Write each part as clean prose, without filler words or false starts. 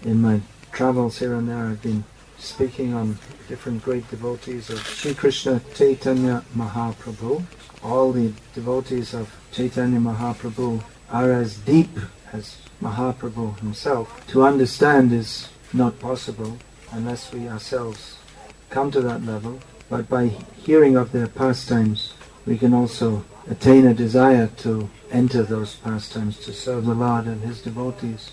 In my travels here and there, I've been speaking on different great devotees of Sri Krishna Chaitanya Mahaprabhu. All the devotees of Chaitanya Mahaprabhu are as deep as Mahaprabhu himself. To understand is not possible unless we ourselves come to that level, but by hearing of their pastimes we can also attain a desire to enter those pastimes, to serve the Lord and His devotees.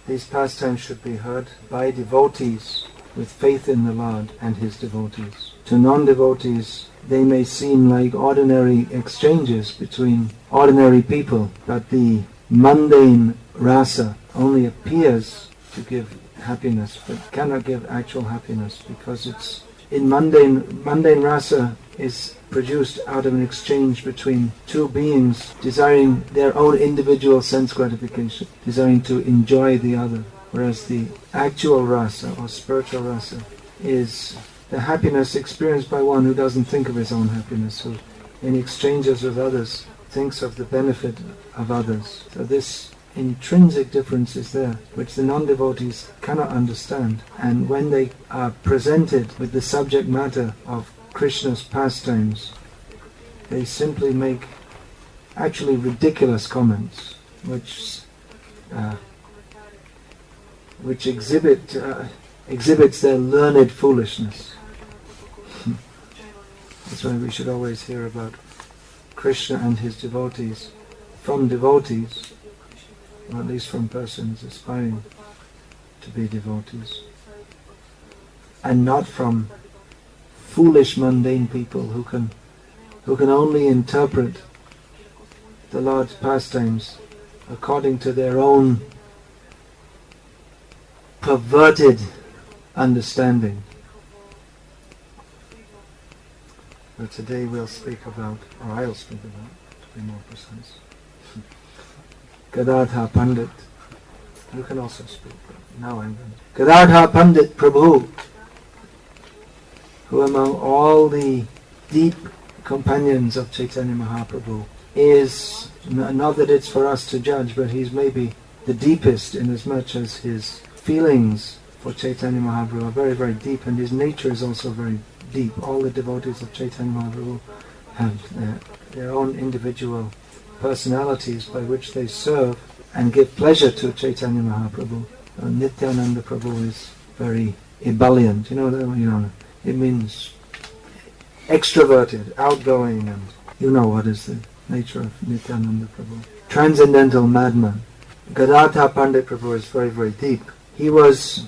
These pastimes should be heard by devotees with faith in the Lord and His devotees. To non-devotees, they may seem like ordinary exchanges between ordinary people, but the mundane rasa only appears to give happiness, but cannot give actual happiness, because it's in mundane rasa is produced out of an exchange between two beings desiring their own individual sense gratification, desiring to enjoy the other, whereas the actual rasa or spiritual rasa is the happiness experienced by one who doesn't think of his own happiness, who in exchanges with others thinks of the benefit of others. So this intrinsic difference is there, which the non-devotees cannot understand. And when they are presented with the subject matter of Krishna's pastimes, they simply make actually ridiculous comments, which exhibits their learned foolishness. That's why we should always hear about Krishna and his devotees from devotees, or at least from persons aspiring to be devotees, and not from foolish mundane people who can only interpret the Lord's pastimes according to their own perverted understanding. But today we'll speak about, or I'll speak about, to be more precise, Gadadhara Pandit. You can also speak, but now I'm going to. Gadadhara Pandit Prabhu, who among all the deep companions of Chaitanya Mahaprabhu is, not that it's for us to judge, but he's maybe the deepest, in as much as his feelings for Chaitanya Mahaprabhu are very, very deep, and his nature is also very deep. All the devotees of Chaitanya Mahaprabhu have their own individual personalities by which they serve and give pleasure to Chaitanya Mahaprabhu. Nityananda Prabhu is very ebullient, it means extroverted, outgoing, and you know what is the nature of Nityananda Prabhu. Transcendental madman. Gadadhara Pandit Prabhu is very, very deep. He was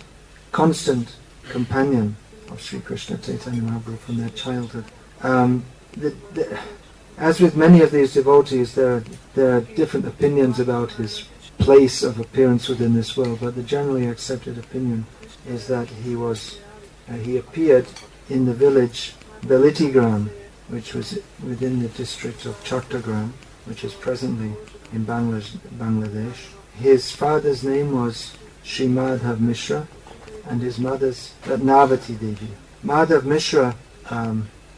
constant companion of Sri Krishna Chaitanya Mahaprabhu from their childhood. As with many of these devotees, there are different opinions about his place of appearance within this world, but the generally accepted opinion is that he appeared in the village Velitigram, which was within the district of Chattogram, which is presently in Bangladesh. His father's name was Sri Madhav Mishra, and his mother's Ratnavati Devi. Madhav Mishra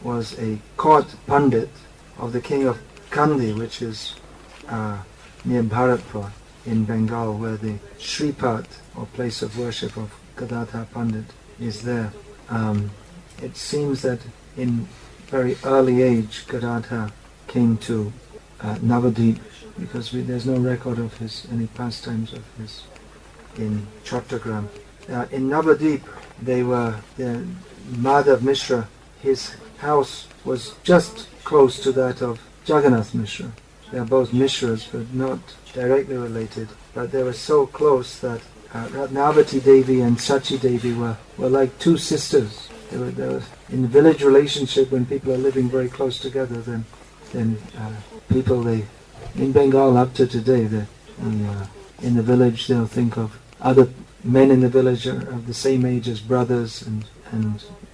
was a court pandit of the king of Kandy, which is near Bharatpur in Bengal, where the Sripat, or place of worship of Gadadhara Pandit, is there. It seems that in very early age Gadadhara came to Navadvip, because there's no record of any pastimes of his in Chattogram. In Navadvip, Madhav Mishra, his house was just close to that of Jagannath Mishra. They are both Mishras, but not directly related. But they were so close that Ratnavati Devi and Sachi Devi were like two sisters. They were in village relationship. When people are living very close together, then people in Bengal up to today, in the village they'll think of other men in the village are of the same age as brothers, and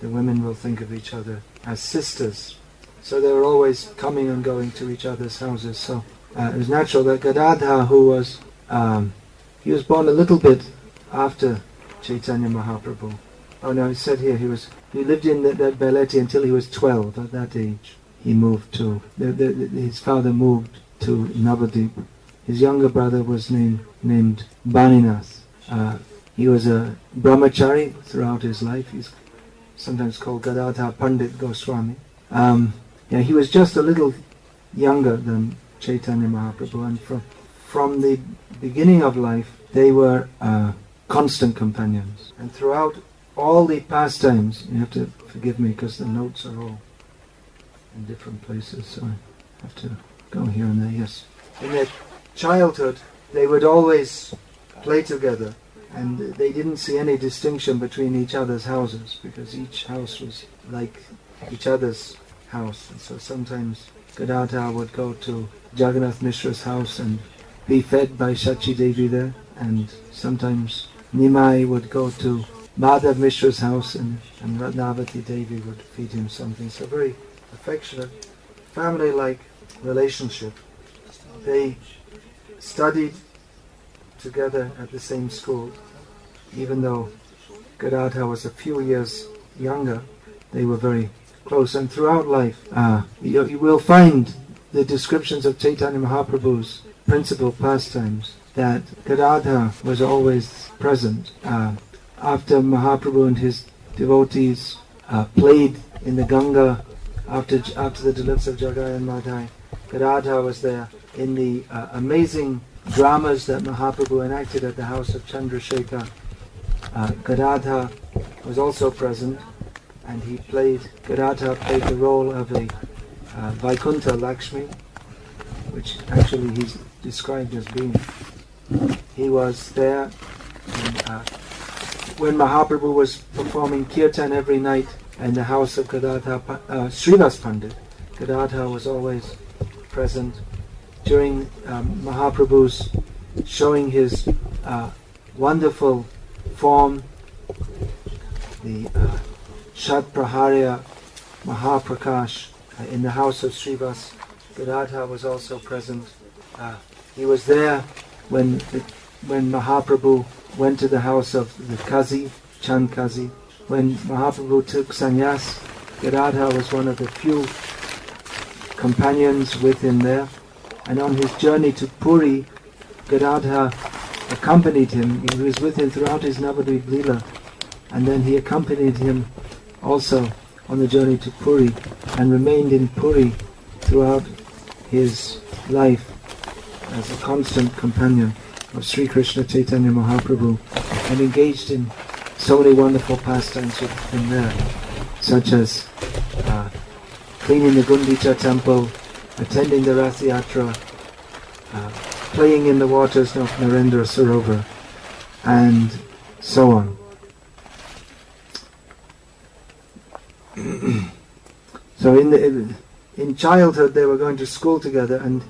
the women will think of each other as sisters. So they were always coming and going to each other's houses. So it was natural that Gadadhara, he was born a little bit after Chaitanya Mahaprabhu. Oh no, it said here he lived in that Beleti until he was 12. At that age, he moved to his father moved to Navadvip. His younger brother was named Baninath. He was a brahmachari throughout his life. He's sometimes called Gadadhara Pandit Goswami. He was just a little younger than Chaitanya Mahaprabhu, and from the beginning of life they were constant companions. And throughout all the pastimes, you have to forgive me because the notes are all in different places, so I have to go here and there. Yes. In their childhood, they would always play together, and they didn't see any distinction between each other's houses, because each house was like each other's house. And so sometimes Gadadhara would go to Jagannath Mishra's house and be fed by Shachi Devi there, and sometimes Nimai would go to Madhav Mishra's house and Ratnavati Devi would feed him something. So very affectionate, family-like relationship. They studied together at the same school. Even though Gadadhara was a few years younger, they were very close. And throughout life, you will find the descriptions of Chaitanya Mahaprabhu's principal pastimes that Gadadhara was always present. After Mahaprabhu and his devotees played in the Ganga after the deliverance of Jagai and Madhai, Gadadhara was there. In the amazing dramas that Mahaprabhu enacted at the house of Chandrasekhar, Gadadhara was also present, and Gadadhara played the role of a Vaikuntha Lakshmi, which actually he's described as being. He was there, and when Mahaprabhu was performing kirtan every night in the house of Gadadhara, Srivas Pandit, Gadadhara was always present. During Mahaprabhu's showing his wonderful form, the Shat Praharya Mahaprakash in the house of Srivas, Gadadhara was also present. He was there when Mahaprabhu went to the house of the Kazi, Chand Kazi. When Mahaprabhu took sannyas, Gadadhara was one of the few companions with him there. And on his journey to Puri, Gadadhara accompanied him. He was with him throughout his Navadvip Leela. And then he accompanied him also on the journey to Puri and remained in Puri throughout his life as a constant companion of Sri Krishna Chaitanya Mahaprabhu, and engaged in so many wonderful pastimes with him there, such as cleaning the Gundicha temple, attending the Rath Yatra, playing in the waters of Narendra Sarovar, and so on. So in childhood they were going to school together, and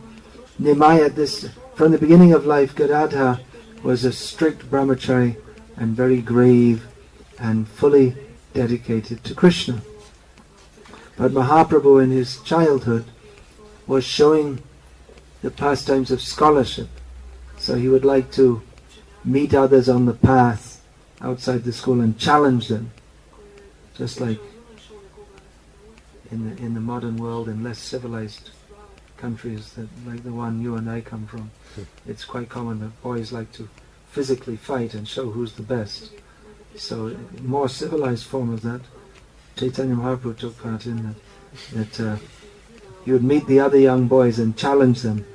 Nimai from the beginning of life, Gadadhara was a strict brahmachari and very grave and fully dedicated to Krishna. But Mahaprabhu in his childhood was showing the pastimes of scholarship. So he would like to meet others on the path outside the school and challenge them. Just like in the modern world, in less civilized countries like the one you and I come from, it's quite common that boys like to physically fight and show who's the best. So a more civilized form of that, Chaitanya Mahaprabhu took part in that he would meet the other young boys and challenge them.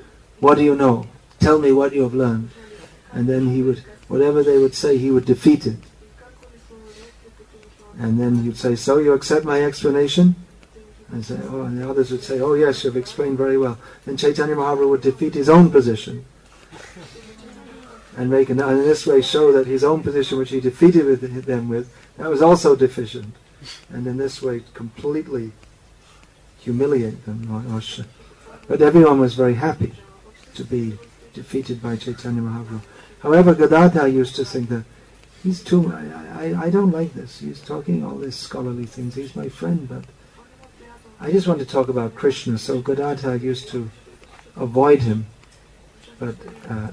What do you know? Tell me what you have learned. And then he would, whatever they would say, he would defeat it. And then he'd say, so you accept my explanation? And say, oh, and the others would say, oh yes, you've explained very well. Then Chaitanya Mahaprabhu would defeat his own position. And in this way show that his own position, which he defeated them with, that was also deficient. And in this way completely humiliate them. But everyone was very happy to be defeated by Chaitanya Mahaprabhu. However, Gadadhara used to think that he's too, I don't like this. He's talking all these scholarly things. He's my friend, but I just want to talk about Krishna. So Gadadhara used to avoid him. But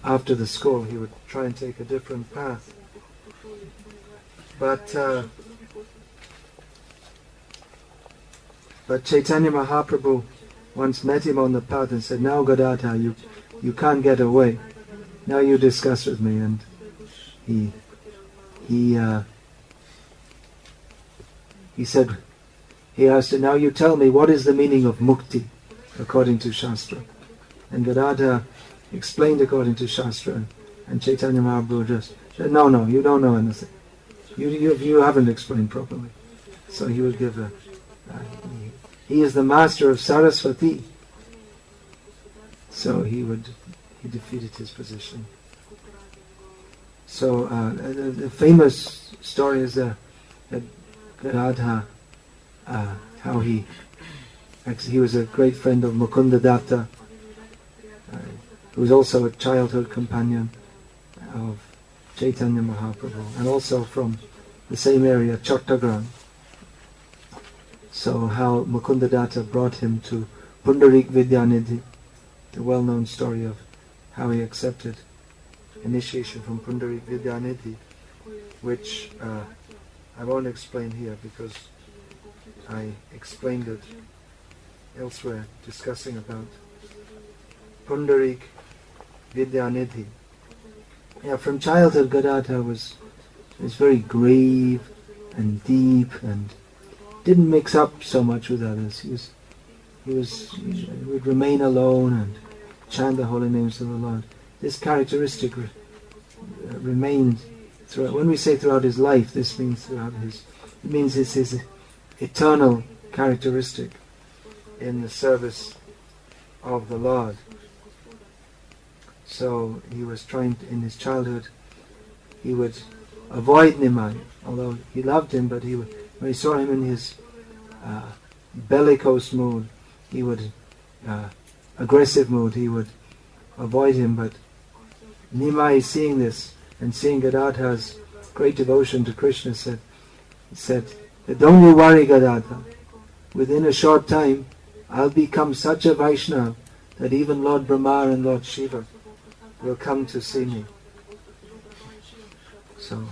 after the school, he would try and take a different path. But Chaitanya Mahaprabhu once met him on the path and said, now Gadadhara, you can't get away. Now you discuss with me. And he he said, he asked, now you tell me, what is the meaning of mukti according to Shastra? And Gadadhara explained according to Shastra, and Chaitanya Mahaprabhu just said, no, you don't know anything. You haven't explained properly. So he would give he is the master of Saraswati. So he defeated his position. So the famous story is that Gadadhara, how he was a great friend of Mukunda Datta, who was also a childhood companion of Chaitanya Mahaprabhu, and also from the same area, Chattogram. So how Mukunda Datta brought him to Pundarik Vidyanidhi, the well-known story of how he accepted initiation from Pundarik Vidyanidhi, which I won't explain here because I explained it elsewhere, discussing about Pundarik Vidyanidhi. Yeah, from childhood Gadadhara was very grave and deep and didn't mix up so much with others. He would remain alone and chant the holy names of the Lord. This characteristic remained throughout. When we say throughout his life, this means it's his eternal characteristic in the service of the Lord. So he was trying to, in his childhood, he would avoid Nimai, although he loved him, but when he saw him in his bellicose mood, he would aggressive mood, he would avoid him. But Nimai, seeing this and seeing Gadadhara's great devotion to Krishna, said, don't you worry, Gadadhara. Within a short time, I'll become such a Vaishnava that even Lord Brahma and Lord Shiva will come to see me. So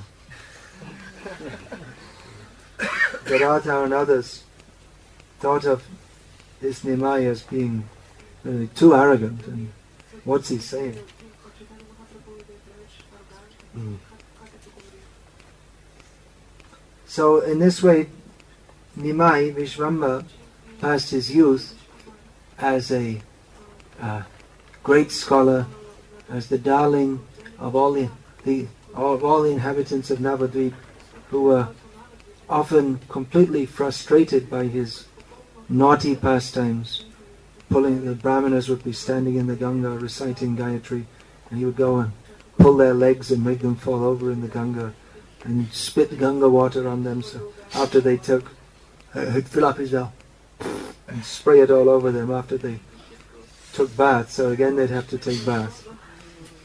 Gadadhara and others thought of this Nimai as being really too arrogant, and what's he saying? So in this way, Nimai, Vishvamba, passed his youth as a great scholar, as the darling of all the inhabitants of Navadvip, who were often completely frustrated by his naughty pastimes. The Brahmanas would be standing in the Ganga reciting Gayatri, and he would go and pull their legs and make them fall over in the Ganga and spit Ganga water on them. So after they took, he'd fill up his mouth and spray it all over them after they took bath. So again they'd have to take bath,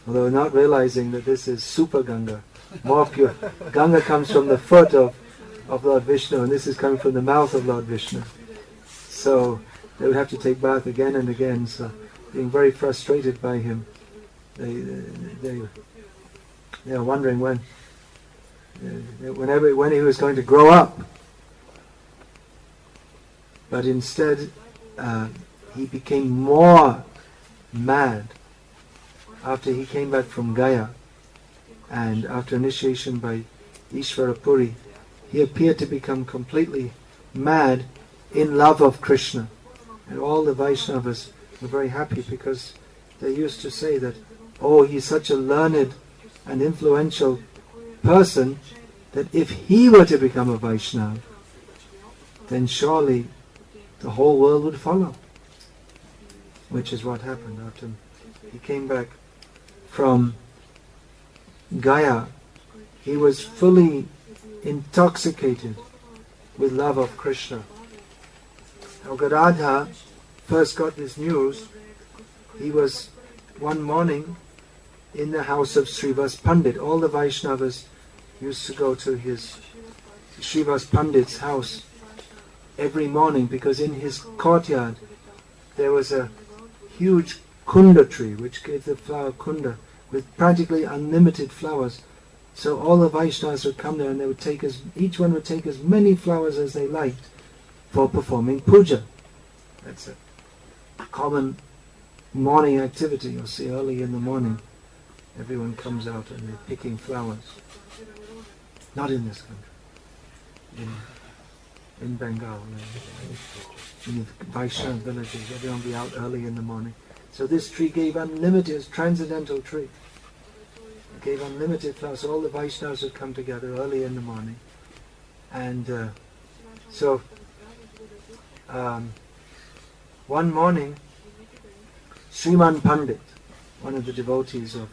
although not realizing that this is Super Ganga, more pure. Ganga comes from the foot of Lord Vishnu, and this is coming from the mouth of Lord Vishnu. So they would have to take bath again and again. So being very frustrated by him, they were wondering when he was going to grow up. But instead, he became more mad after he came back from Gaya, and after initiation by Ishvarapuri, he appeared to become completely mad in love of Krishna. And all the Vaishnavas were very happy, because they used to say that, oh, he's such a learned and influential person that if he were to become a Vaishnava, then surely the whole world would follow. Which is what happened after he came back from Gaya. He was fully intoxicated with love of Krishna. Now Gadadhara first got this news. He was one morning in the house of Srivas Pandit. All the Vaishnavas used to go to his Srivas Pandit's house every morning, because in his courtyard there was a huge kunda tree which gave the flower kunda with practically unlimited flowers. So all the Vaishnavas would come there, and they would each one would take as many flowers as they liked for performing puja. That's a common morning activity. You'll see early in the morning everyone comes out and they're picking flowers. Not in this country. In Bengal, in the Vaishnava villages, everyone will be out early in the morning. So this tree gave unlimited, it's a transcendental tree. It gave unlimited flowers. So all the Vaishnavas would come together early in the morning. And one morning, Sriman Pandit, one of the devotees of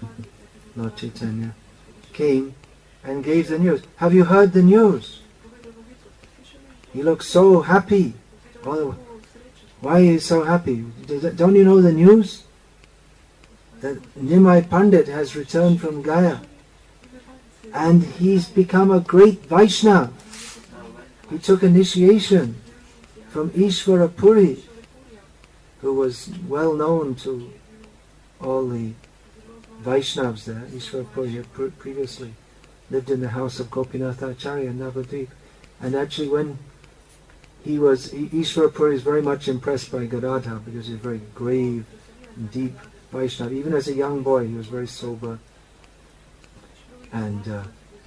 Lord Chaitanya, came and gave the news. Have you heard the news? He looks so happy. Oh, why are you so happy? Don't you know the news? That Nimai Pandit has returned from Gaya. And he's become a great Vaishnava. He took initiation from Ishvara Puri, who was well known to all the Vaishnavas there. Ishvara Puri had previously lived in the house of Gopinath Acharya in Navadvip. And actually when Ishvara Puri is very much impressed by Gadadhara because he's very grave and deep Vaishnava. Even as a young boy he was very sober and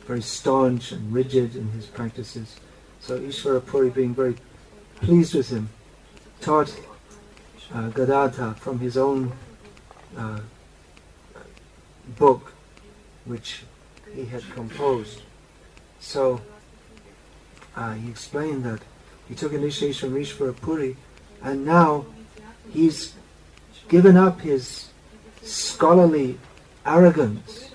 very staunch and rigid in his practices. So Ishvara Puri, being very pleased with him, taught Gadadhara from his own book which he had composed. So he explained that he took initiation from Ishvara Puri, and now he's given up his scholarly arrogance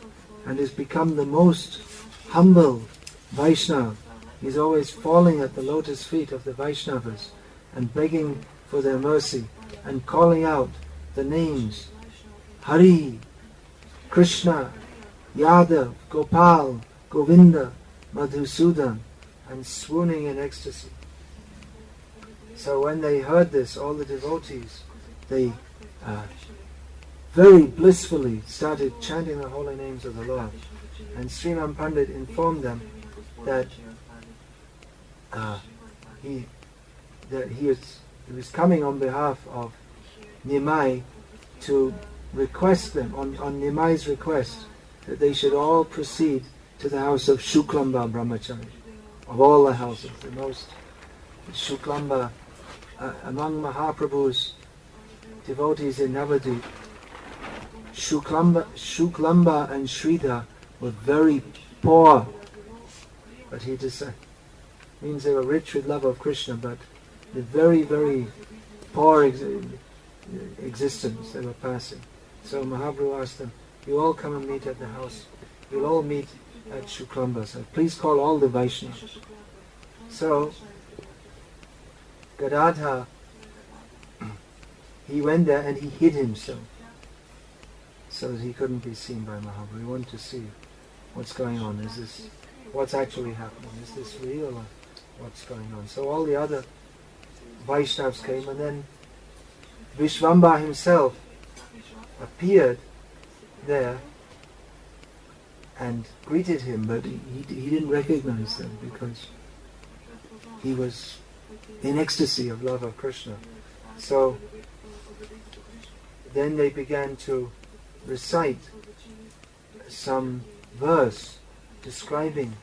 and has become the most humble Vaishnava. He's always falling at the lotus feet of the Vaishnavas and begging for their mercy and calling out the names Hari, Krishna, Yadav, Gopal, Govinda, Madhusudan, and swooning in ecstasy. So when they heard this, all the devotees, they very blissfully started chanting the holy names of the Lord. And Sriman Pandit informed them that he was coming on behalf of Nimai to request them, on Nimai's request, that they should all proceed to the house of Shuklamba Brahmachari. Of all the houses, the most Shuklamba, among Mahaprabhu's devotees in Navadvip, Shuklamba and Sridhar were very poor, but he just means they were rich with love of Krishna, but the very, very poor existence they were passing. So Mahaprabhu asked them, you all come and meet at the house. You'll all meet at Shuklamba. So please call all the Vaishnavas. So Gadadhara, he went there and he hid himself so that he couldn't be seen by Mahaprabhu. He wanted to see what's going on. Is this what's actually happening? Is this real or what's going on? So all the other Vaishnavas came, and then Vishvamba himself appeared there and greeted him, but he didn't recognize them because he was in ecstasy of love of Krishna. So then they began to recite some verse describing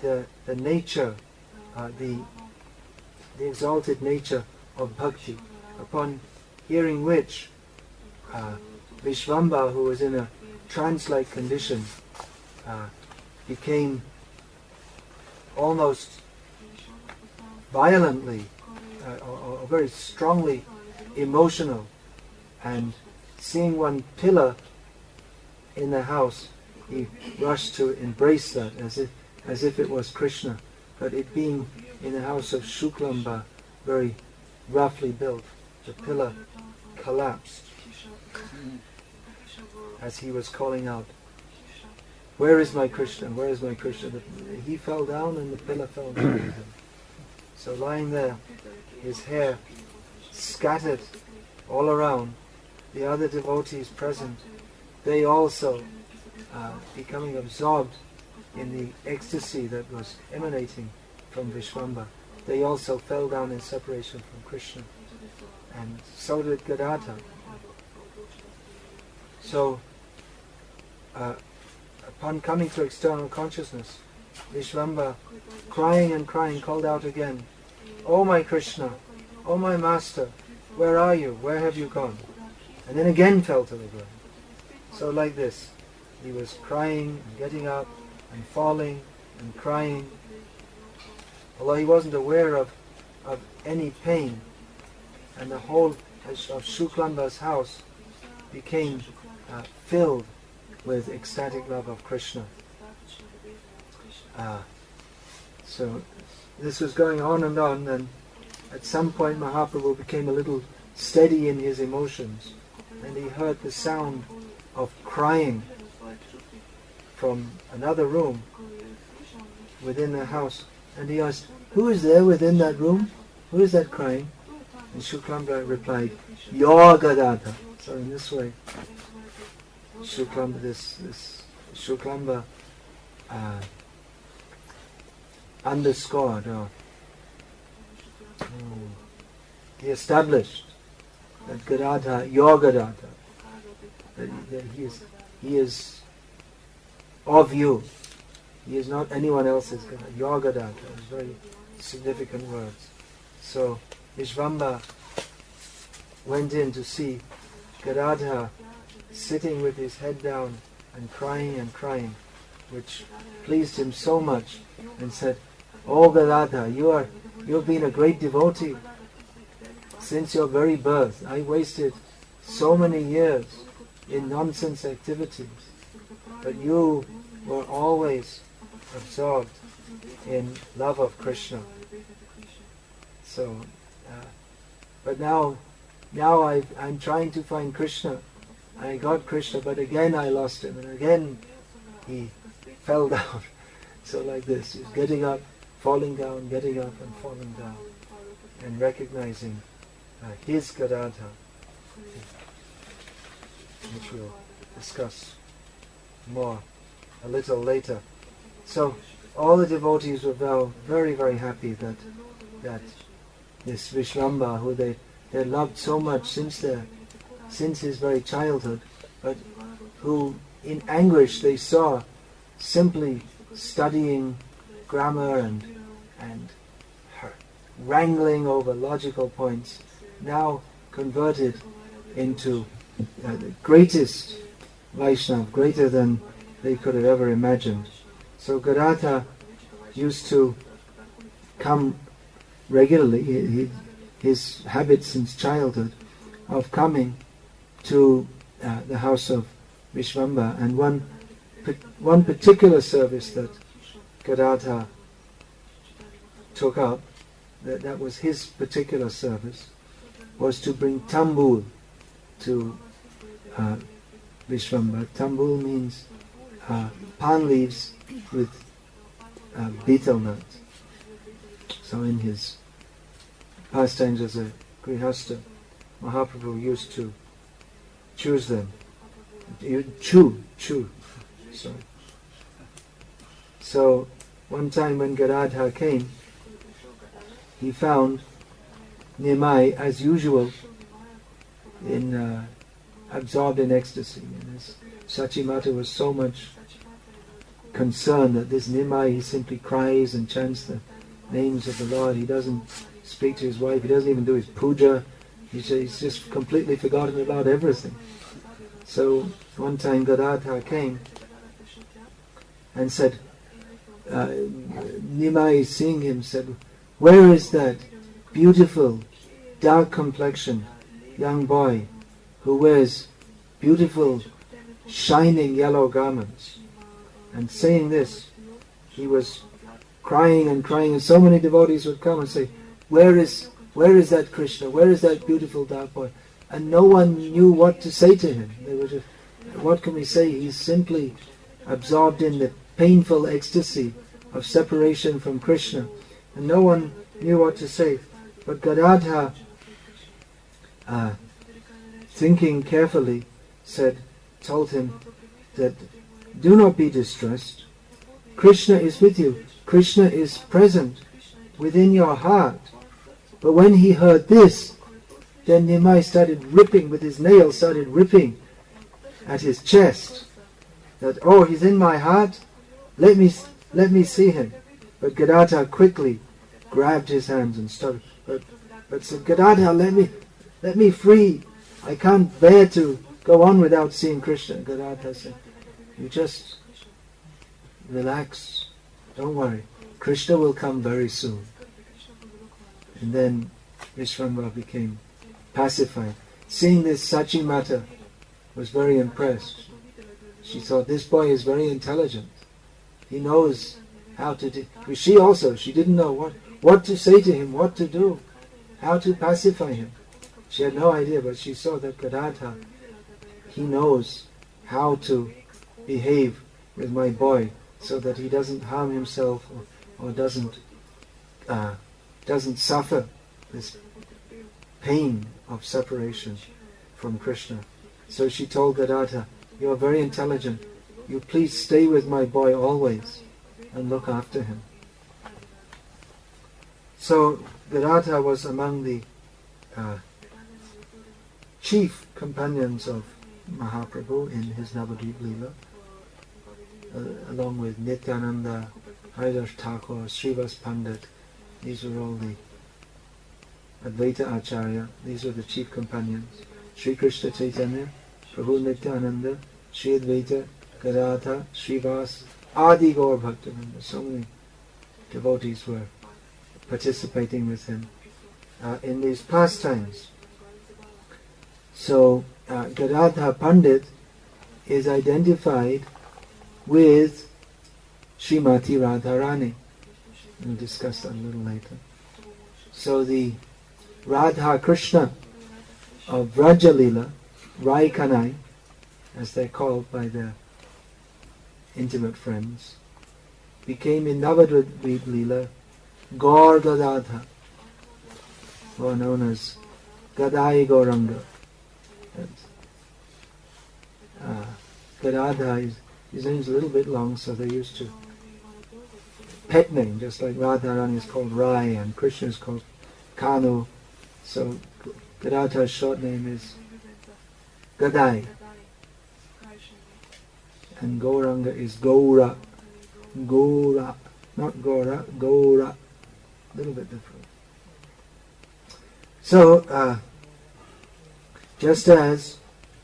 the nature, the exalted nature of bhakti, upon hearing which Vishvamba, who was in a trance-like condition, became almost violently or very strongly emotional, and seeing one pillar in the house, he rushed to embrace that as if it was Krishna. But it being in the house of Shuklamba, very roughly built, the pillar collapsed as he was calling out, "Where is my Krishna? Where is my Krishna?" He fell down and the pillar fell down with him. So lying there, his hair scattered all around, the other devotees present, they also, becoming absorbed in the ecstasy that was emanating from Vishvamba, they also fell down in separation from Krishna. And so did Gadadhara. So, upon coming to external consciousness, Vishvambara, crying and crying, called out again, "Oh my Krishna, oh my Master, where are you? Where have you gone?" And then again fell to the ground. So like this, he was crying and getting up and falling and crying. Although he wasn't aware of any pain, and the whole of Shuklamba's house became filled with ecstatic love of Krishna. So this was going on, and at some point Mahaprabhu became a little steady in his emotions, and he heard the sound of crying from another room within the house, and he asked, "Who is there within that room? Who is that crying?" And Shuklamba replied, "Your Gadadhara." So in this way, Shuklamba underscored, he established that Gadadhara, your Gadadhara, that he is of you. He is not anyone else's Gadadhara. Your Gadadhara is very significant words. So Vishvambara went in to see Gadadhara sitting with his head down and crying, which pleased him so much, and said, "Oh Gadadhara, you've been a great devotee since your very birth. I wasted so many years in nonsense activities, but you were always absorbed in love of Krishna. So, but now I'm trying to find Krishna. I got Krishna, but again I lost him, and again he fell down." So like this, he's getting up, falling down, getting up and falling down, and recognizing his Gadadhara, which we'll discuss more a little later. So all the devotees were very, very happy that this Vishvambara, who they loved so much since his very childhood, but who in anguish they saw simply studying grammar and wrangling over logical points, now converted into the greatest Vaishnava, greater than they could have ever imagined. So Gadadhara used to come regularly, his habit since childhood of coming to the house of Vishvambara, and one particular service that Gadadhara took up, that was his particular service, was to bring tambul to Vishvambara. Tambul means palm leaves with betel nut. So in his pastimes as a grihasta, Mahaprabhu used to choose them. Chew. So one time when Gadadhara came, he found Nimai, as usual, absorbed in ecstasy. And as Sachimata was so much concerned that this Nimai, he simply cries and chants the names of the Lord. He doesn't speak to his wife. He doesn't even do his puja. He's just completely forgotten about everything. So one time Gadadhara came and said, Nimai, seeing him, said, "Where is that beautiful, dark complexioned young boy who wears beautiful, shining yellow garments?" And saying this, he was crying, and so many devotees would come and say, Where is that Krishna? Where is that beautiful dark boy? And no one knew what to say to him. They were just, what can we say? He's simply absorbed in the painful ecstasy of separation from Krishna. And no one knew what to say. But Gadadhara, thinking carefully, told him that, "Do not be distressed. Krishna is with you. Krishna is present within your heart." But when he heard this, then Nimai started ripping with his nails, started ripping at his chest. That, "Oh, he's in my heart. Let me let me see him. But Gadadhara quickly grabbed his hands and stopped. But said, Gadadhara, let me free. I can't bear to go on without seeing Krishna. Gadadhara said, you just relax, don't worry. Krishna will come very soon. And then Vishwambara became pacified. Seeing this, Sachimata was very impressed. She thought, this boy is very intelligent. He knows how to do. She didn't know what to say to him, what to do, how to pacify him. She had no idea, but she saw that Gadadhara, he knows how to behave with my boy so that he doesn't harm himself or doesn't suffer this pain of separation from Krishna. So she told Gadadhara, you are very intelligent. You please stay with my boy always and look after him. So Gadadhara was among the chief companions of Mahaprabhu in his Navadvip Leela, along with Nityananda, Haridas Thakur, Srivas Pandit. These were all the Advaita Acharya. These were the chief companions. Sri Krishna Chaitanya, Prabhu Nityananda, Sri Advaita, Gadadhara, Srivas, Adi Gaur Bhaktivinoda. So many devotees were participating with him in these pastimes. So Gadadhara Pandit is identified with Srimati Radharani. We'll discuss that a little later. So the Radha Krishna of Vraja Leela, Rai Kanai, as they're called by their intimate friends, became in Navadvip Leela Gaur Gadadhara, or known as Gadai Gauranga. Gadadhara, his name's a little bit long, so they used to pet name, just like Radharani is called Rai and Krishna is called Kanu. So Gadadhara's short name is Gadai. And Gauranga is Gaura. Gaura. Not Gaura, Gaura. A little bit different. So, just as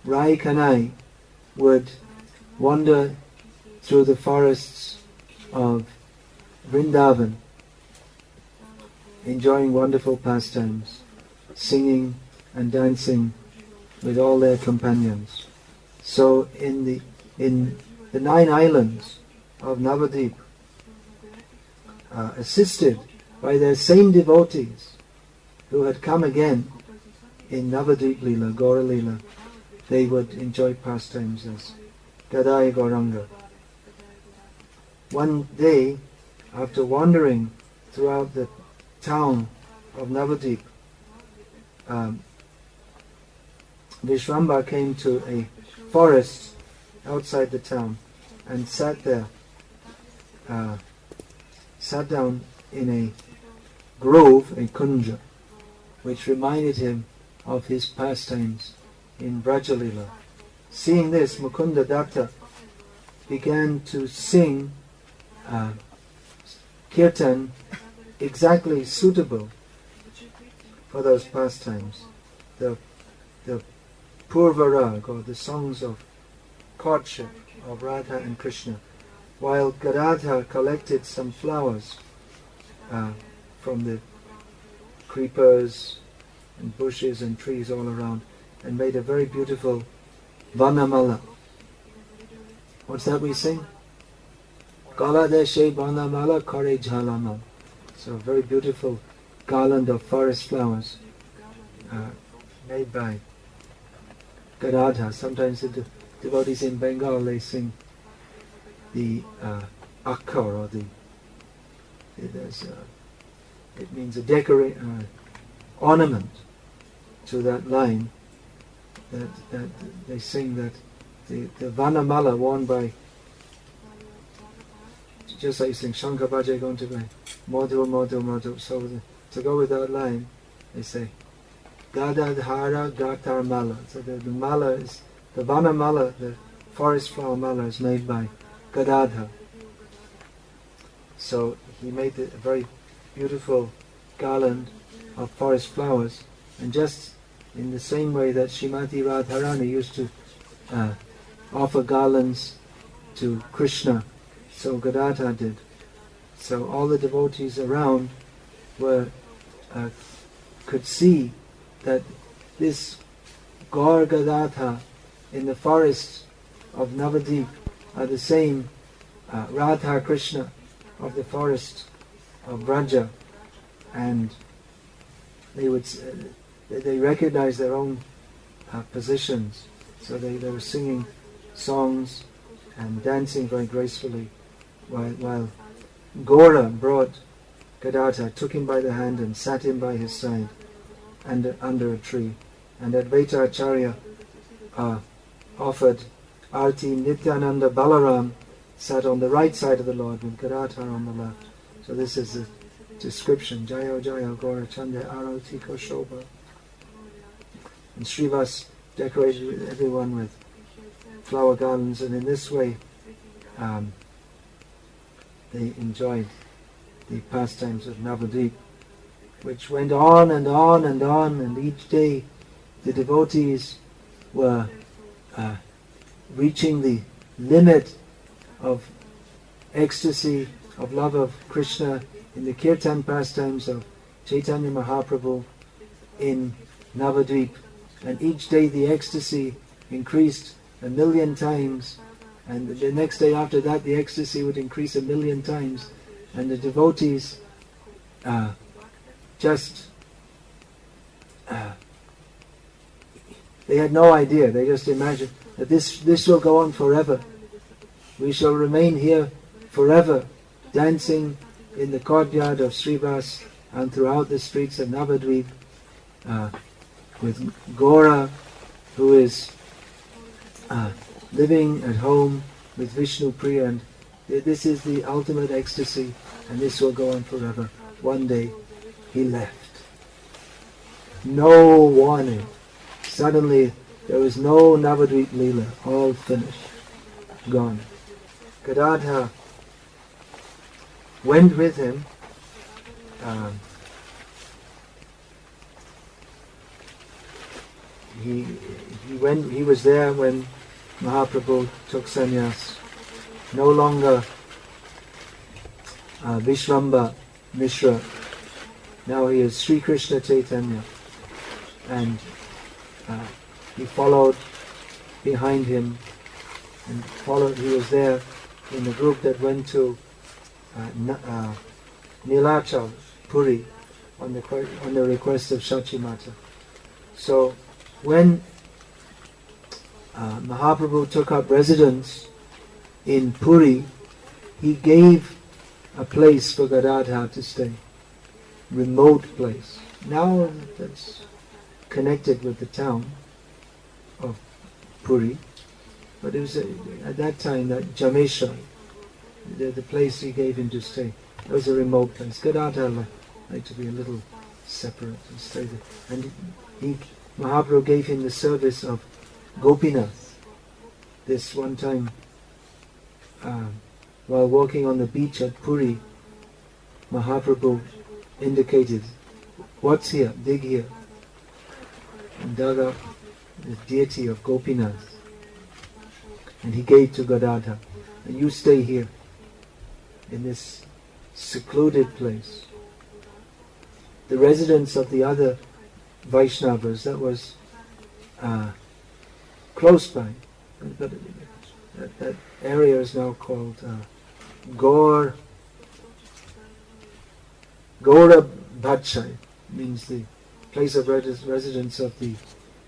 Rai Kanai would wander through the forests of Vrindavan, enjoying wonderful pastimes, singing and dancing with all their companions. So in the 9 islands of Navadvip, assisted by their same devotees who had come again in Navadvip Leela, Gaura Leela, they would enjoy pastimes as Gadai Gauranga. One day, after wandering throughout the town of Navadvip, Vishwambara came to a forest outside the town and sat there, sat down in a grove, a kunja, which reminded him of his pastimes in Vrajalila. Seeing this, Mukunda Datta began to sing kirtan exactly suitable for those pastimes. The Purvarag, or the songs of courtship of Radha and Krishna, while Gadadhara collected some flowers from the creepers and bushes and trees all around and made a very beautiful Vanamala. What's that we sing? Gala deshe Vanamala kare jhalama. So a very beautiful garland of forest flowers made by Gadadhara. Sometimes the devotees in Bengal, they sing the akkar, or it means a ornament to that line, that they sing that the Vanamala worn by, just like you sing Shankar Bhaja going to be Madhu Madhu Madhu. So to go with that line, they say Gadadhara Gatar Mala. So the mala is, the Vanamala, the forest flower mala, is made by Gadadhara. So he made a very beautiful garland of forest flowers, and just in the same way that Srimati Radharani used to offer garlands to Krishna, so Gadadhara did. So all the devotees around could see that this Gaur Gadadhara in the forest of Navadvip are the same Radha Krishna of the forest of Braja, and they recognized their own positions. So they were singing songs and dancing very gracefully, while Gaura brought Gadadhara, took him by the hand and sat him by his side and under a tree. And Advaita Acharya offered Arti. Nityananda Balaram sat on the right side of the Lord with Gadadhara on the left. So this is the description. Jayo Jayo Gaura Chanda Arati Koshoba. And Srivas decorated everyone with flower garlands, and in this way they enjoyed the pastimes of Navadvip, which went on and on and on, and each day the devotees were reaching the limit of ecstasy, of love of Krishna in the kirtan pastimes of Chaitanya Mahaprabhu in Navadvip. And each day the ecstasy increased 1,000,000 times, and the next day after that the ecstasy would increase 1,000,000 times, and the devotees they had no idea. They just imagined that this will go on forever. We shall remain here forever, dancing in the courtyard of Srivas and throughout the streets of Navadvip, with Gaura, who is living at home with Vishnu Priya, and this is the ultimate ecstasy, and this will go on forever. One day he left. No warning. Suddenly there was no Navadvip Leela, all finished, gone. Gadadhara went with him. He was there when Mahaprabhu took sannyas. No longer Vishvamba Mishra. Now he is Sri Krishna Chaitanya, and he followed behind him, and he was there in the group that went to Nilachal, Puri, on the request of Shachimata. So when Mahaprabhu took up residence in Puri, he gave a place for Gadadhara to stay, remote place. Now that's connected with the town of Puri, but it was at that time that Jamesha, the place he gave him to stay, that was a remote place. Gadadhara liked to be a little separate and stay there. And Mahaprabhu gave him the service of Gopinath. This one time, while walking on the beach at Puri, Mahaprabhu indicated, "What's here? Dig here." And dug up the deity of Gopinath. And he gave to Gadadhara, "And you stay here, in this secluded place." The residence of the other Vaishnavas, that was close by, but that area is now called Gaura Bhatshai, means the place of residence of the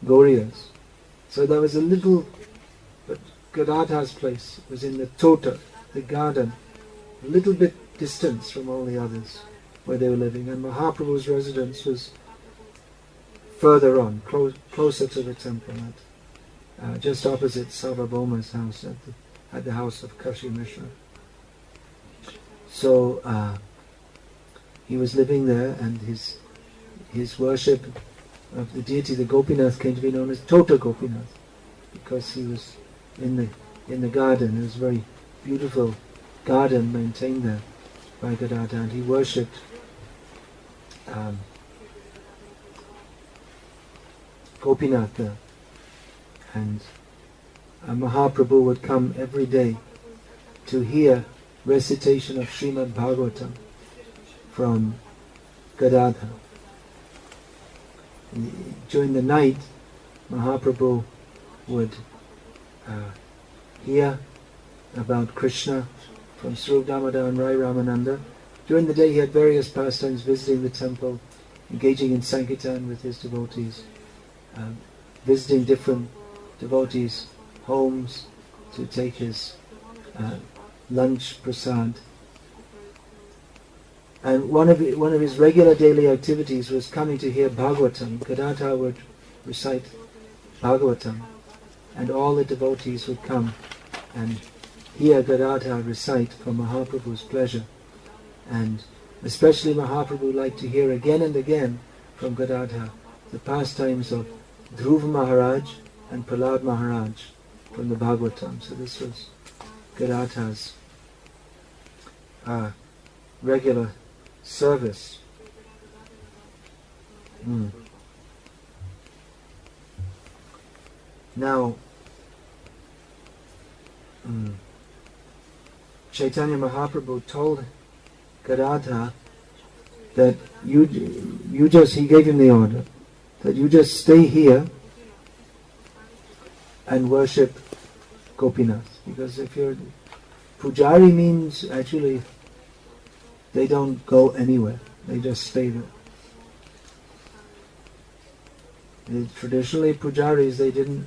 Gauriyas. So there was a little, but Gadadhara's place was in the Tota, the garden, a little bit distance from all the others where they were living, and Mahaprabhu's residence was further on, closer to the temple, just opposite Sarvabhauma's house, at the house of Kashi Mishra. So he was living there, and his worship of the deity, the Gopinath, came to be known as Tota Gopinath, because he was in the garden. It was a very beautiful garden maintained there. by Gadadhara, and he worshipped Gopinath there. And Mahaprabhu would come every day to hear recitation of Srimad Bhagavatam from Gadadhara. During the night, Mahaprabhu would hear about Krishna from Swarup Damodar and Rai Ramananda. During the day he had various pastimes, visiting the temple, engaging in Sankirtan with his devotees, visiting different devotees' homes to take his lunch prasad. And one of his regular daily activities was coming to hear Bhagavatam. Gadadhara would recite Bhagavatam, and all the devotees would come and hear Gadadhara recite for Mahaprabhu's pleasure. And especially Mahaprabhu liked to hear again and again from Gadadhara the pastimes of Dhruva Maharaj and Prahlad Maharaj from the Bhagavatam. So this was Gadadhara's regular service. Now, Chaitanya Mahaprabhu told Gadadhara that he gave him the order that you just stay here and worship Gopinath. Because if you're Pujari, means actually they don't go anywhere, they just stay there. Traditionally, Pujaris, they didn't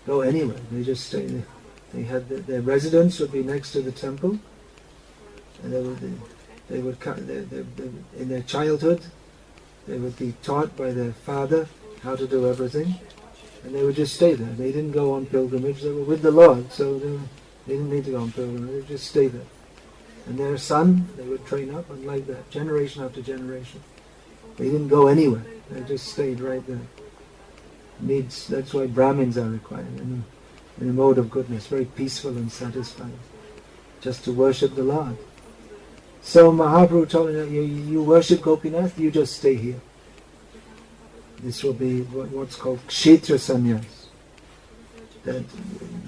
go anywhere, they just stay there. They had their residence would be next to the temple, and they would in their childhood they would be taught by their father how to do everything, and they would just stay there. They didn't go on pilgrimage, they were with the Lord, so they didn't need to go on pilgrimage, they would just stay there. And their son, they would train up, and like that, generation after generation. They didn't go anywhere, they just stayed right there. That's why Brahmins are required in a mode of goodness, very peaceful and satisfying, just to worship the Lord. So Mahaprabhu told him, you worship Gopinath, you just stay here. This will be what's called Kshetra Sannyas. That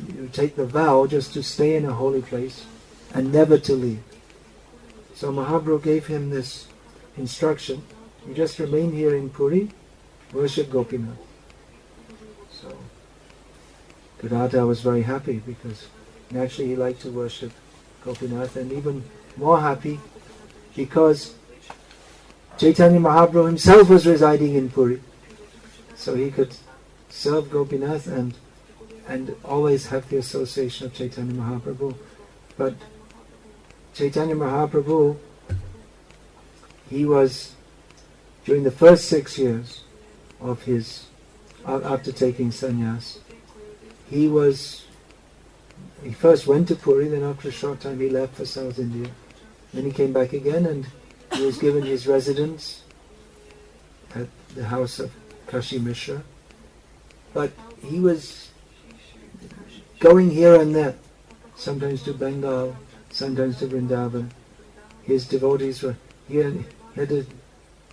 you take the vow just to stay in a holy place and never to leave. So Mahaprabhu gave him this instruction, you just remain here in Puri, worship Gopinath. So Gadadhara was very happy because naturally he liked to worship Gopinath, and even more happy because Chaitanya Mahaprabhu himself was residing in Puri, so he could serve Gopinath and always have the association of Chaitanya Mahaprabhu. But Chaitanya Mahaprabhu, he was, during the first 6 years of his, after taking sannyas, he first went to Puri, then after a short time he left for South India. Then he came back again, and he was given his residence at the house of Kashi Mishra. But he was going here and there, sometimes to Bengal, sometimes to Vrindavan. His devotees he had an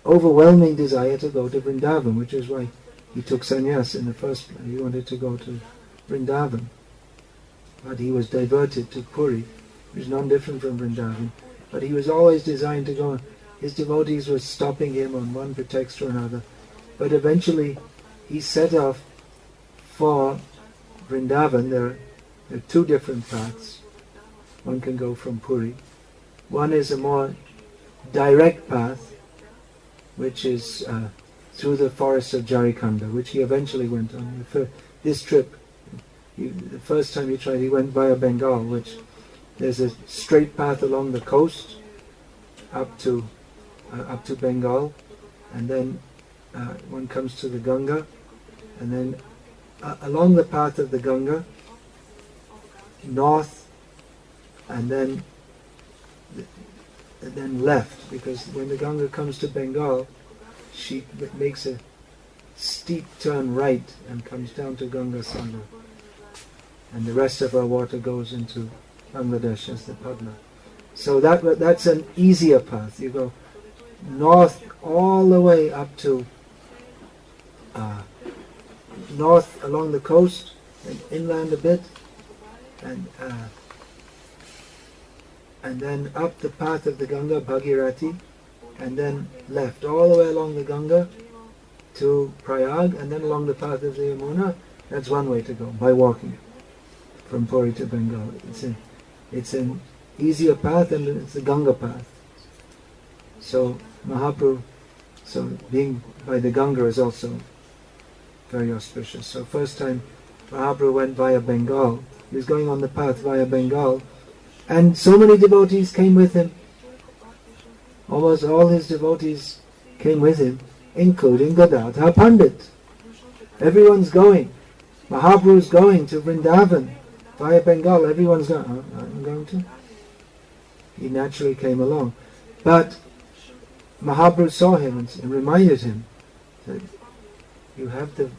overwhelming desire to go to Vrindavan, which is why he took sannyas in the first place. He wanted to go to Vrindavan. But he was diverted to Puri, which is not different from Vrindavan. But he was always designed to go. His devotees were stopping him on one pretext or another. But eventually he set off for Vrindavan. There are two different paths. One can go from Puri. One is a more direct path, which is through the forests of Jharkhand, which he eventually went on. This trip, the first time he tried, he went via Bengal, which there's a straight path along the coast up to Bengal, and then one comes to the Ganga, and then along the path of the Ganga, north, and then left, because when the Ganga comes to Bengal, she makes a steep turn right and comes down to Ganga Sagar, and the rest of our water goes into Bangladesh as the Padma. So that's an easier path. You go north all the way up to north along the coast and inland a bit, and then up the path of the Ganga, Bhagirathi, and then left all the way along the Ganga to Prayag, and then along the path of the Yamuna. That's one way to go, by walking from Puri to Bengal. It's an easier path, and it's the Ganga path. So Mahaprabhu, being by the Ganga is also very auspicious. So first time Mahaprabhu went via Bengal. He was going on the path via Bengal, and so many devotees came with him. Almost all his devotees came with him, including Gadadhara Pandit. Everyone's going. Mahaprabhu's going to Vrindavan via Bengal. Everyone's going. I'm going to. He naturally came along. But Mahaprabhu saw him and reminded him that you have the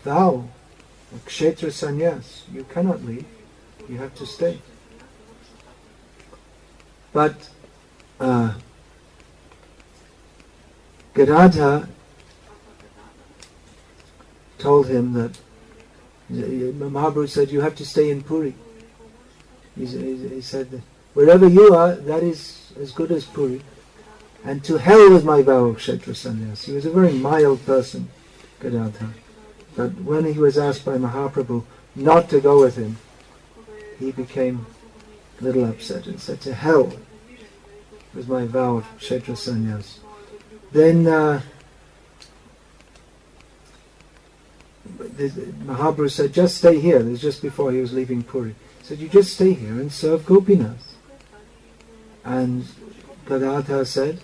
vow of Kshetra Sannyas. You cannot leave. You have to stay. But Gadadhara told him that Mahaprabhu said, you have to stay in Puri. He said that wherever you are, that is as good as Puri. And to hell with my vow of Kshetra Sannyas. He was a very mild person, Gadadhara. But when he was asked by Mahaprabhu not to go with him, he became a little upset and said, to hell with my vow of Kshetra Sannyas. Then Mahaprabhu said, just stay here. This is just before he was leaving Puri. He said, you just stay here and serve Gopinath. And Gadadhara said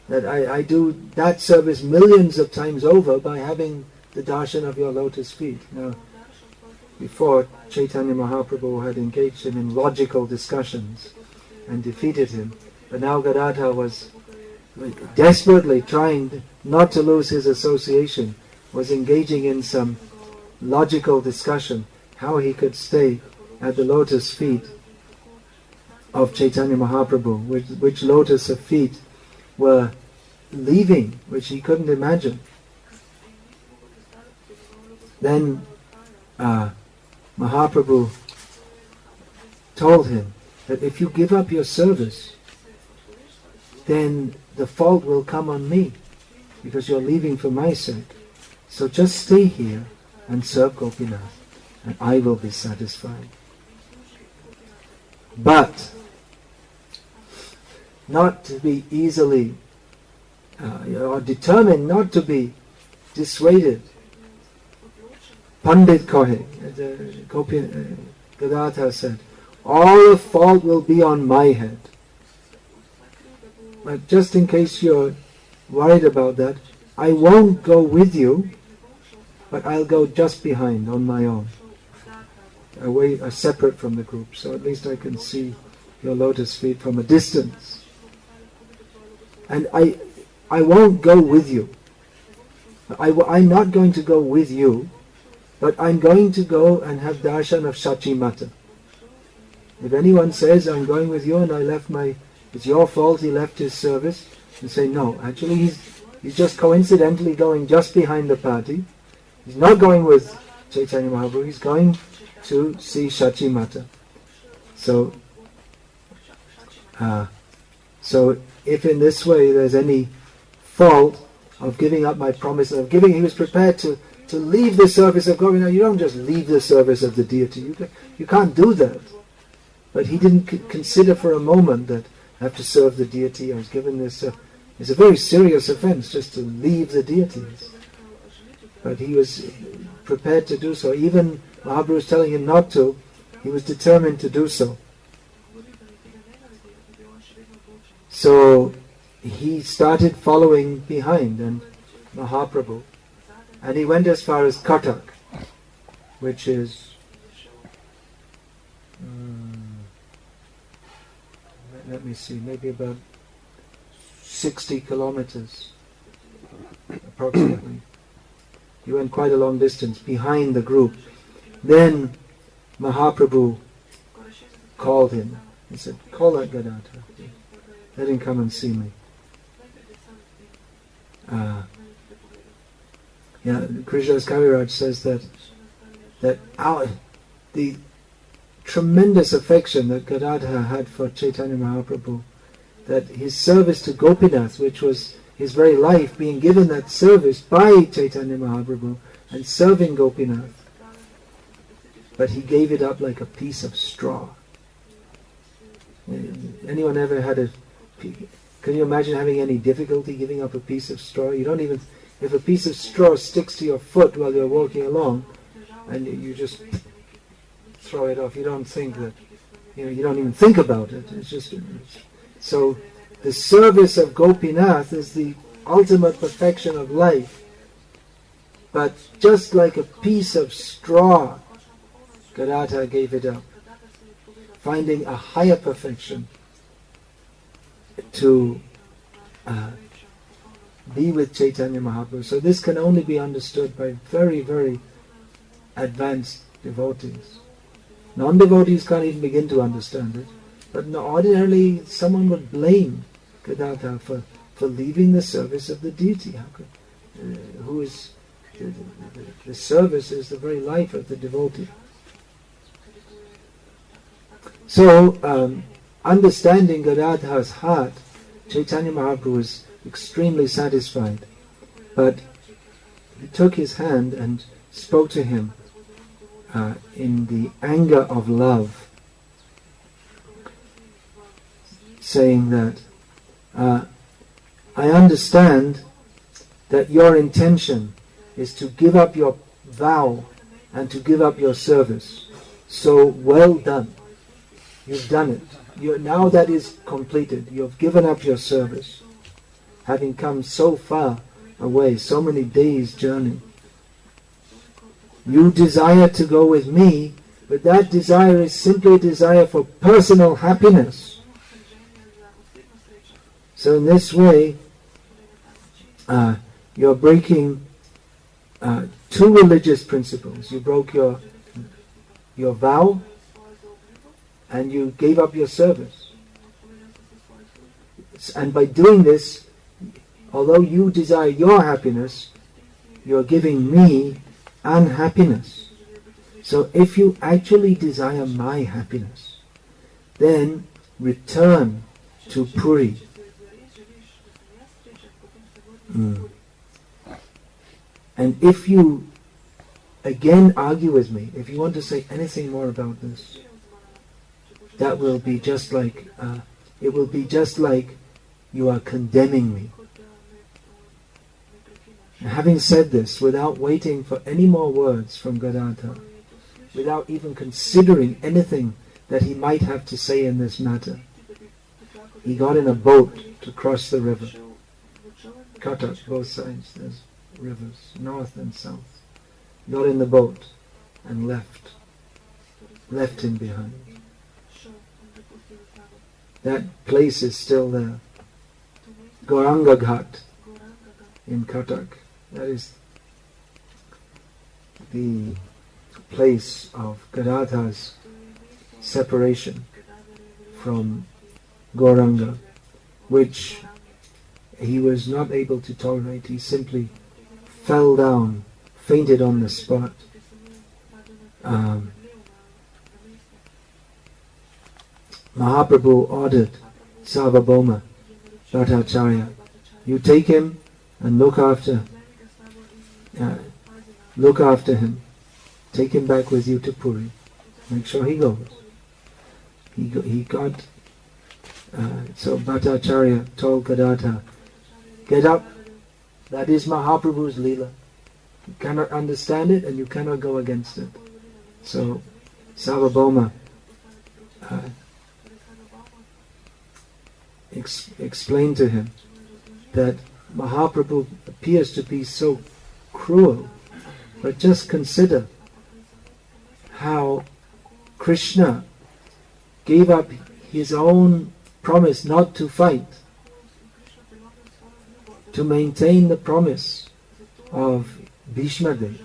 that I do that service millions of times over by having the darshan of your lotus feet. Now, before, Chaitanya Mahaprabhu had engaged him in logical discussions and defeated him. But now Gadadhara was desperately trying not to lose his association, was engaging in some logical discussion how he could stay at the lotus feet of Chaitanya Mahaprabhu, which lotus of feet were leaving, which he couldn't imagine. Then Mahaprabhu told him that if you give up your service, then the fault will come on me, because you're leaving for my sake. So just stay here and serve Gopinath, and I will be satisfied. But not to be easily or determined not to be dissuaded. Pandit Kohe, Gadadhara said, all the fault will be on my head. But just in case you're worried about that, I won't go with you, but I'll go just behind on my own, away, separate from the group, so at least I can see your lotus feet from a distance. And I won't go with you. I'm not going to go with you, but I'm going to go and have darshan of Shachi Mata. If anyone says, I'm going with you and it's your fault he left his service, and say, no, actually he's just coincidentally going just behind the party. He's not going with Chaitanya Mahaprabhu, he's going to see Shachi Mata. So if in this way there's any fault of giving up my promise, he was prepared to leave the service of Govinda. You don't just leave the service of the deity. You can't do that. But he didn't consider for a moment that I have to serve the deity. I was given this. It's a very serious offense just to leave the deities. But he was prepared to do so. Even Mahaprabhu was telling him not to. He was determined to do so. So he started following behind and Mahaprabhu. And he went as far as Katak, which is let me see, maybe about 60 kilometers approximately. He went quite a long distance behind the group. Then Mahaprabhu called him He said, call out Gadadhara. Let him come and see me. Krishnadas Kaviraj says that the tremendous affection that Gadadhara had for Chaitanya Mahaprabhu, that his service to Gopinath, which was his very life, being given that service by Chaitanya Mahaprabhu and serving Gopinath, but he gave it up like a piece of straw. Anyone ever had can you imagine having any difficulty giving up a piece of straw? You don't even, if a piece of straw sticks to your foot while you're walking along, and you just throw it off, you don't think that, you don't even think about it. So the service of Gopinath is the ultimate perfection of life. But just like a piece of straw, Gadadhara gave it up, finding a higher perfection to be with Chaitanya Mahaprabhu. So this can only be understood by very, very advanced devotees. Non-devotees can't even begin to understand it. But ordinarily, someone would blame Gadadhara for leaving the service of the deity. How could, who is the service is the very life of the devotee. So, understanding Gadadhara's heart, Chaitanya Mahaprabhu was extremely satisfied. But he took his hand and spoke to him in the anger of love, saying that, I understand that your intention is to give up your vow and to give up your service. So well done. You've done it. Now that is completed. You've given up your service, having come so far away, so many days' journey. You desire to go with me, but that desire is simply a desire for personal happiness. So in this way, you're breaking two religious principles. You broke your vow, and you gave up your service. And by doing this, although you desire your happiness, you're giving me unhappiness. So if you actually desire my happiness, then return to Puri. And if you again argue with me, if you want to say anything more about this, that will be just like, it will be just like you are condemning me. And having said this, without waiting for any more words from Gadadhara, without even considering anything that he might have to say in this matter, he got in a boat to cross the river. Cuttack, both sides, there's rivers, north and south. Got in the boat and left him behind. That place is still there. Gauranga Ghat in Cuttack. That is the place of Gadadhara's separation from Gauranga, which he was not able to tolerate. He simply fell down, fainted on the spot. Mahaprabhu ordered Sarvabhauma Bhattacharya, you take him and look after him. Take him back with you to Puri. Make sure he goes. He got. So Bhattacharya told Gadadhara, get up. That is Mahaprabhu's Leela. You cannot understand it and you cannot go against it. So Sarvabhauma explained to him that Mahaprabhu appears to be so cruel, but just consider how Krishna gave up his own promise not to fight to maintain the promise of Bhishma Dev.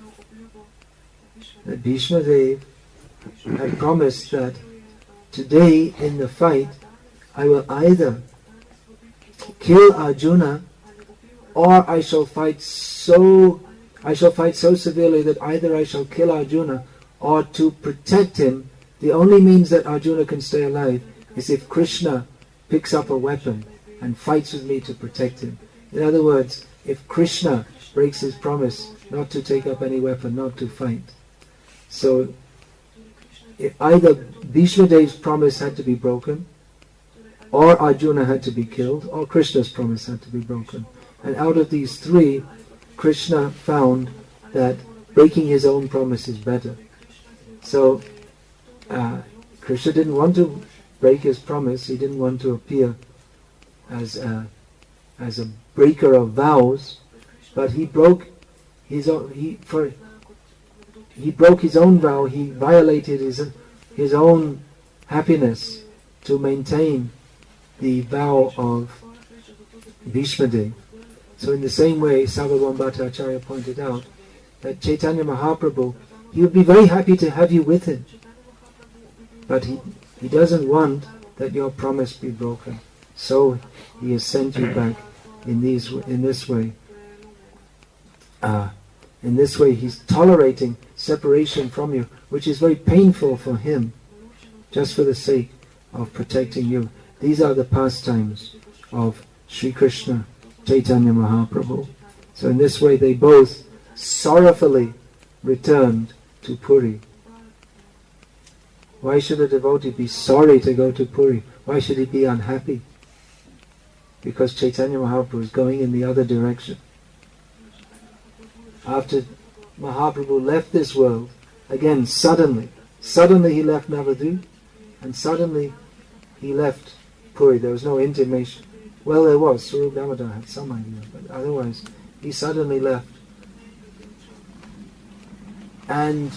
That Bhishma Dev had promised that today in the fight, I will either kill Arjuna, or I shall fight so severely that either I shall kill Arjuna, or to protect him, the only means that Arjuna can stay alive is if Krishna picks up a weapon and fights with me to protect him. In other words, if Krishna breaks his promise not to take up any weapon, not to fight. So if either Bhishma Dev's promise had to be broken, or Arjuna had to be killed, or Krishna's promise had to be broken. And out of these three, Krishna found that breaking his own promise is better. So Krishna didn't want to break his promise. He didn't want to appear as a breaker of vows, but he broke his own. He broke his own vow. He violated his own happiness to maintain the vow of Bhishma Dev. So in the same way, Sarvabhauma Bhattacharya pointed out that Chaitanya Mahaprabhu, he would be very happy to have you with him, but he doesn't want that your promise be broken. So he has sent you back in this way. In this way he's tolerating separation from you, which is very painful for him, just for the sake of protecting you. These are the pastimes of Sri Krishna Chaitanya Mahaprabhu. So in this way they both sorrowfully returned to Puri. Why should a devotee be sorry to go to Puri? Why should he be unhappy? Because Chaitanya Mahaprabhu is going in the other direction. After Mahaprabhu left this world, again suddenly he left Navadvip, and suddenly he left Puri. There was no intimation. Well, there was. Swarup Damodar had some idea, but otherwise he suddenly left. And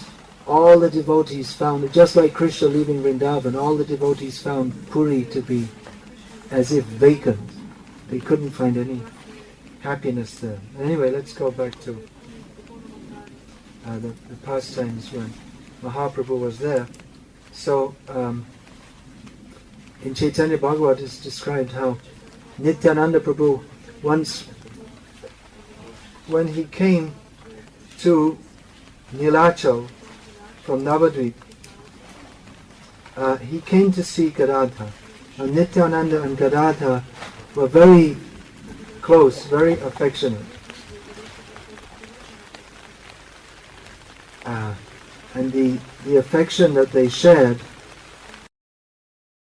all the devotees found, just like Krishna leaving Vrindavan, all the devotees found Puri to be as if vacant. They couldn't find any happiness there. Anyway, let's go back to the pastimes when Mahaprabhu was there. So, in Chaitanya Bhagavat is described how Nityananda Prabhu once, when he came to Nilachal from Navadvip, he came to see Gadadhara. And Nityananda and Gadadhara were very close, very affectionate. And the affection that they shared